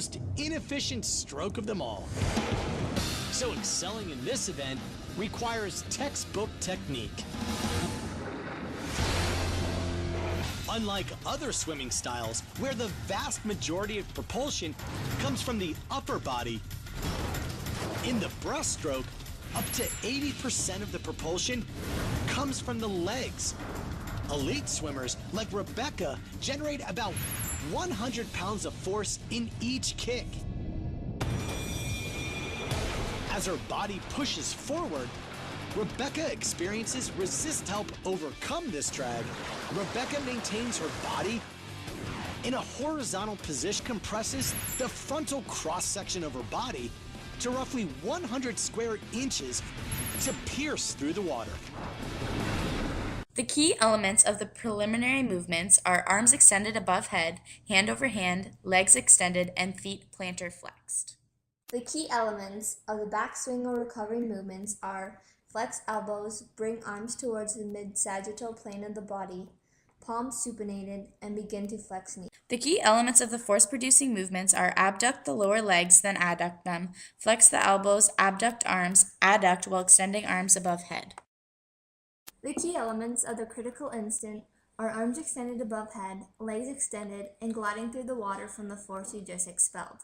most inefficient stroke of them all. So excelling in this event requires textbook technique. Unlike other swimming styles, where the vast majority of propulsion comes from the upper body, in the breaststroke, up to 80% of the propulsion comes from the legs. Elite swimmers like Rebecca generate about 100 pounds of force in each kick. As her body pushes forward, Rebecca experiences resist to help overcome this drag. Rebecca maintains her body in a horizontal position, compresses the frontal cross-section of her body to roughly 100 square inches to pierce through the water. The key elements of the preliminary movements are arms extended above head, hand over hand, legs extended, and feet plantar flexed. The key elements of the backswing or recovery movements are flex elbows, bring arms towards the mid-sagittal plane of the body, palms supinated, and begin to flex knees. The key elements of the force-producing movements are abduct the lower legs, then adduct them, flex the elbows, abduct arms, adduct while extending arms above head. The key elements of the critical instant are arms extended above head, legs extended, and gliding through the water from the force you just expelled.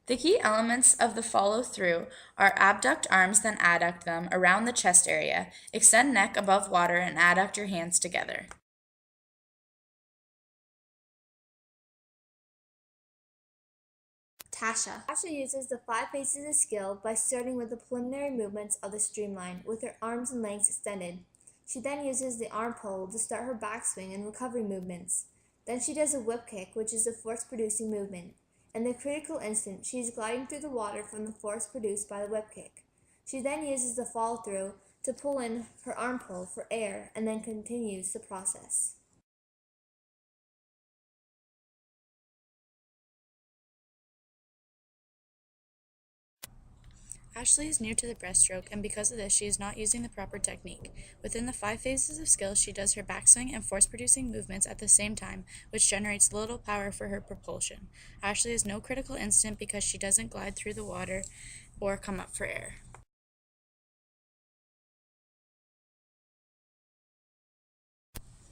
The key elements of the follow-through are abduct arms, then adduct them around the chest area, extend neck above water, and adduct your hands together. Tasha uses the 5 phases of skill by starting with the preliminary movements of the streamline with her arms and legs extended. She then uses the arm pull to start her backswing and recovery movements. Then she does a whip kick, which is the force-producing movement. In the critical instant, she is gliding through the water from the force produced by the whip kick. She then uses the follow-through to pull in her arm pull for air and then continues the process. Ashley is new to the breaststroke, and because of this, she is not using the proper technique. Within the 5 phases of skill, she does her backswing and force-producing movements at the same time, which generates little power for her propulsion. Ashley has no critical instant because she doesn't glide through the water or come up for air.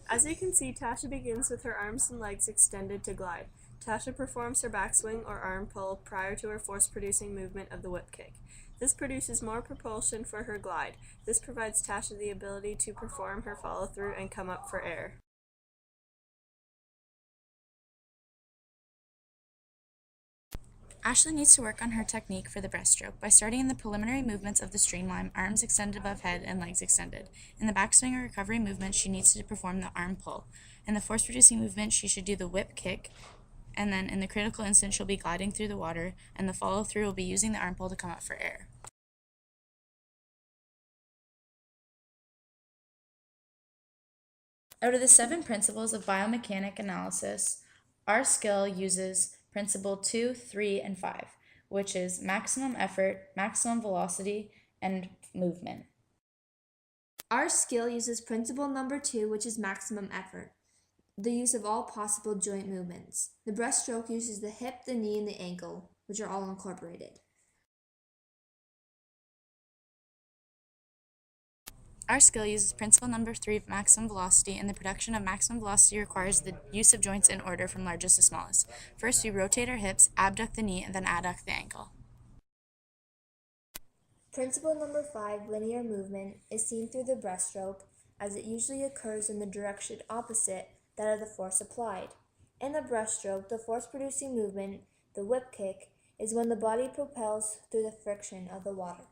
As you can see, Tasha begins with her arms and legs extended to glide. Tasha performs her backswing or arm pull prior to her force-producing movement of the whip kick. This produces more propulsion for her glide. This provides Tasha the ability to perform her follow-through and come up for air. Ashley needs to work on her technique for the breaststroke by starting in the preliminary movements of the streamline, arms extended above head and legs extended. In the backswing or recovery movement, she needs to perform the arm pull. In the force-producing movement, she should do the whip kick, and then in the critical instant, she'll be gliding through the water, and the follow-through will be using the arm pull to come up for air. Out of the 7 principles of biomechanic analysis, our skill uses principle 2, 3, and 5, which is maximum effort, maximum velocity, and movement. Our skill uses principle number 2, which is maximum effort, the use of all possible joint movements. The breaststroke uses the hip, the knee, and the ankle, which are all incorporated. Our skill uses principle number 3 of maximum velocity, and the production of maximum velocity requires the use of joints in order from largest to smallest. First, we rotate our hips, abduct the knee, and then adduct the ankle. Principle number 5, linear movement, is seen through the breaststroke as it usually occurs in the direction opposite that of the force applied. In the breaststroke, the force-producing movement, the whip kick, is when the body propels through the friction of the water.